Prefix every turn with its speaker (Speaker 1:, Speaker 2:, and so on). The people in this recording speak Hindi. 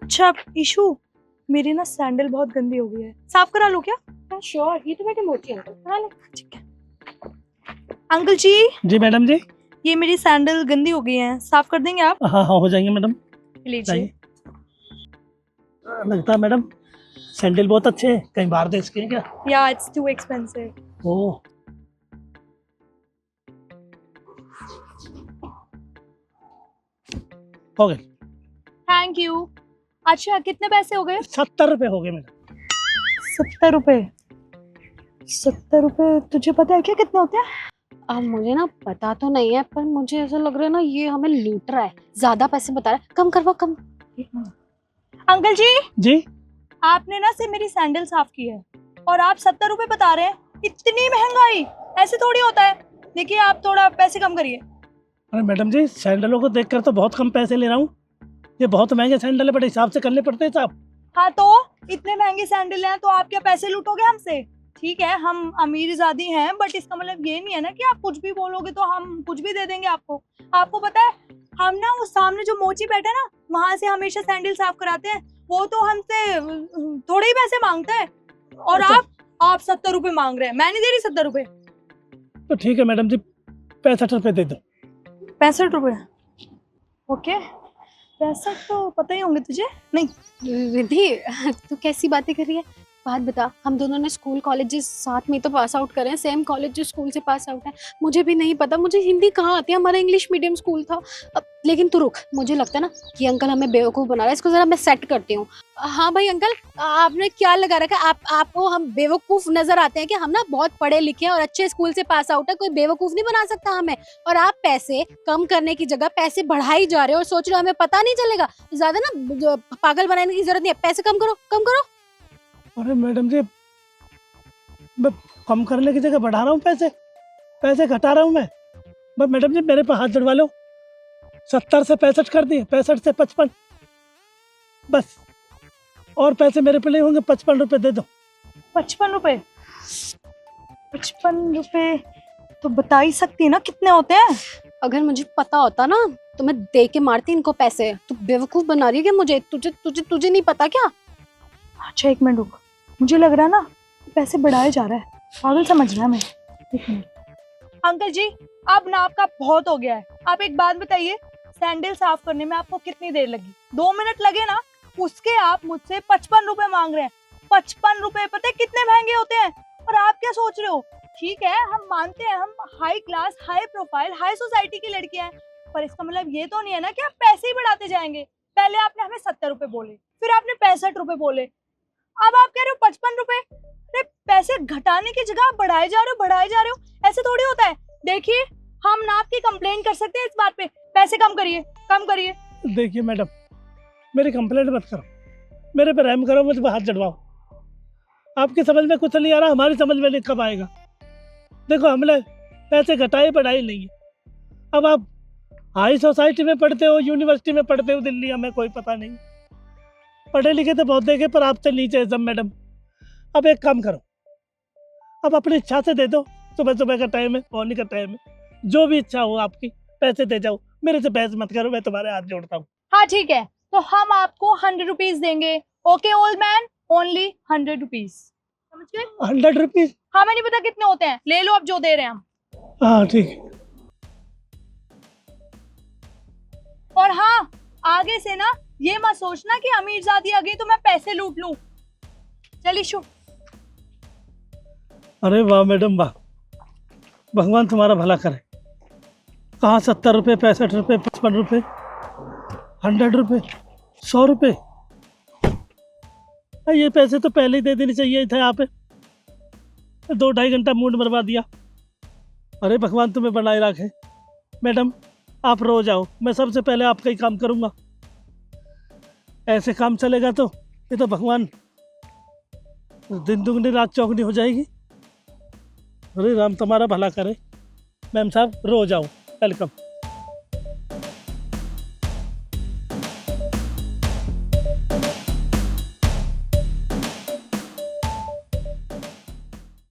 Speaker 1: अच्छा ईशू, मेरी ना सैंडल बहुत गंदी हो गई है, साफ करा लो क्या?
Speaker 2: हाँ श्योर, ये तो बेटी मोटी अंकल करा ले।
Speaker 1: ठीक है। अंकल जी,
Speaker 3: जी मैडम जी।
Speaker 1: ये मेरी सैंडल गंदी हो गई है, साफ कर देंगे आप?
Speaker 3: हाँ हाँ हो जाएंगे मैडम।
Speaker 1: लीजिए।
Speaker 3: जाइए। लगता है मैडम सैंडल बहुत अच्छे हैं, कहीं बाहर देश के हैं क्या?
Speaker 1: या इट्स टू एक्सपेंसिव।
Speaker 3: ओह हो गए।
Speaker 1: Thank you. अच्छा कितने पैसे हो गए?
Speaker 3: 70 रुपये हो गए मैडम।
Speaker 1: 70 रुपए? 70 रुपए तुझे पता है क्या कितने होते हैं?
Speaker 2: अब मुझे ना पता तो नहीं है, पर मुझे ऐसा लग रहा है ना ये हमें लूट रहा है, ज्यादा पैसे बता रहा है। कम करवाओ कम।
Speaker 1: अंकल जी,
Speaker 3: जी
Speaker 1: आपने ना सिर्फ मेरी सैंडल साफ की है और आप 70 रुपए बता रहे हैं? इतनी महंगाई, ऐसे थोड़ी होता है। देखिए आप थोड़ा पैसे कम करिए।
Speaker 3: अरे मैडम जी, सैंडलों को देखकर तो बहुत कम पैसे ले रहा हूँ। ये बहुत महंगे सैंडल है, बड़े हिसाब से करने पड़ते हैं साहब।
Speaker 1: हाँ तो इतने महंगे सैंडल हैं तो आप क्या पैसे लूटोगे हमसे? ठीक है हम अमीर ज़ादी हैं, बट इसका मतलब ये नहीं है ना कि आप कुछ भी बोलोगे तो हम कुछ भी दे देंगे आपको। आपको पता है हम ना वो सामने जो मोची बैठे ना, वहां से हमेशा सैंडल साफ कराते हैं, वो तो हमसे थोड़े ही पैसे मांगते हैं और
Speaker 3: अच्छा।
Speaker 1: आप 70 रुपए मांग रहे हैं। मैं नहीं दे रही 70 रुपए।
Speaker 3: तो ठीक है मैडम जी, 65 रुपये दे दो।
Speaker 1: 65 रुपए? ओके, 65 तो पता ही होंगे तुझे। नहीं
Speaker 2: रिद्धि तू कैसी बातें कर रही है? बात बता, हम दोनों ने स्कूल कॉलेजेस साथ में तो पास आउट करे हैं, सेम कॉलेज जो स्कूल से पास आउट है। मुझे भी नहीं पता, मुझे हिंदी कहाँ आती है, हमारा इंग्लिश मीडियम स्कूल था। लेकिन तू रुक, मुझे लगता है ना कि अंकल हमें बेवकूफ़ बना रहा है, इसको जरा मैं सेट करती हूँ। हाँ भाई अंकल, आपने क्या लगा रखा है? आपको हम बेवकूफ़ नजर आते हैं कि हम ना बहुत पढ़े लिखे हैं और अच्छे स्कूल से पास आउट है, कोई बेवकूफ़ नहीं बना सकता हमें। और आप पैसे कम करने की जगह पैसे बढ़ाई जा रहे हो और सोच रहे हो हमें पता नहीं चलेगा। ज्यादा ना पागल बनाने की जरूरत नहीं है, पैसे कम करो कम करो।
Speaker 3: अरे मैडम जी, मैं कम करने की जगह बढ़ा रहा हूँ पैसे, पैसे घटा रहा हूँ मैं। बस मैडम जी मेरे पे हाथ जड़वा लो। 70 से 65 कर दिए, 65 से 55 बस। और पैसे मेरे पे नहीं होंगे, 55 रुपये दे दो।
Speaker 1: 55 रुपए? 55 रुपए तो बता ही सकती ना कितने होते हैं?
Speaker 2: अगर मुझे पता होता ना तो मैं दे के मारती इनको पैसे। तू बेवकूफ बना रही है क्या मुझे? तुझे तुझे तुझे नहीं पता क्या?
Speaker 1: अच्छा एक मिनट रुक, मुझे लग रहा है ना पैसे बढ़ाए जा रहा है, पागल समझ रहा है मैं। एक मिनट अंकल जी, अब ना आपका बहुत हो गया है। आप एक बात बताइए, सैंडल साफ करने में आपको कितनी देर लगी? 2 मिनट लगे ना, उसके आप मुझसे 55 रुपए मांग रहे हैं। 55 रुपए पता है कितने महंगे होते हैं? और आप क्या सोच रहे हो? ठीक है हम मानते हैं हम high class high profile high society की लड़कियां हैं, पर इसका मतलब ये तो नहीं है ना कि आप पैसे ही बढ़ाते जाएंगे। पहले आपने हमें 70 रुपए बोले, फिर आपने 65 रुपए बोले, अब आप कह रहे हो 55 रुपए। अरे पैसे घटाने की जगह आप बढ़ाए जा रहे हो, बढ़ाए जा रहे हो, ऐसे थोड़ी होता है। देखिए हम ना आपकी कंप्लेन कर सकते हैं इस बात पे, पैसे कम करिए कम करिए।
Speaker 3: देखिए मैडम, मेरी कंप्लेंट मत करो, मेरे पे रहम करो, मुझ पर हाथ जड़वाओ। आपकी समझ में कुछ नहीं आ रहा, हमारी समझ में नहीं कब आएगा। देखो हमने पैसे घटाए बढ़ाए नहीं है। अब आप हाई सोसाइटी में पढ़ते हो, यूनिवर्सिटी में पढ़ते हो दिल्ली, हमें कोई पता नहीं। पढ़े लिखे तो बहुत देखे, पर आपसे नीचे है सब मैडम। अब एक काम करो, अब अपनी इच्छा से दे दो। सुबह सुबह का टाइम है, मॉर्निंग का टाइम है, जो भी इच्छा हो आपकी पैसे दे जाओ। मेरे से बहस मत करो, मैं तुम्हारे हाथ जोड़ता हूँ।
Speaker 1: हाँ ठीक है, तो हम आपको 100 रुपीज देंगे। Okay old man, only 100 rupees, समझ गए?
Speaker 3: 100 रुपीज?
Speaker 1: हमें नहीं पता कितने होते हैं, ले लो अब जो दे रहे हैं हम।
Speaker 3: हाँ ठीक है।
Speaker 1: और हाँ आगे से ना ये मत सोचना कि अमीरजादी आ गई तो मैं पैसे लूट लूं। चल इशू।
Speaker 3: अरे वाह मैडम वाह, भगवान तुम्हारा भला करे। कहाँ 70 रुपये, 65 रुपये, 55 रुपये, 100 रुपये, 100 रुपये। ये पैसे तो पहले ही दे देने चाहिए थे। आप 2-2.5 घंटा मूड मरवा दिया। अरे भगवान तुम्हें बनाए रखे। मैडम आप रोज आओ, मैं सबसे पहले आपका ही काम करूँगा। ऐसे काम चलेगा तो ये तो भगवान दिन दुगनी रात चौगनी हो जाएगी। अरे राम तुम्हारा भला करे। मैम साहब रोज आओ, वेलकम।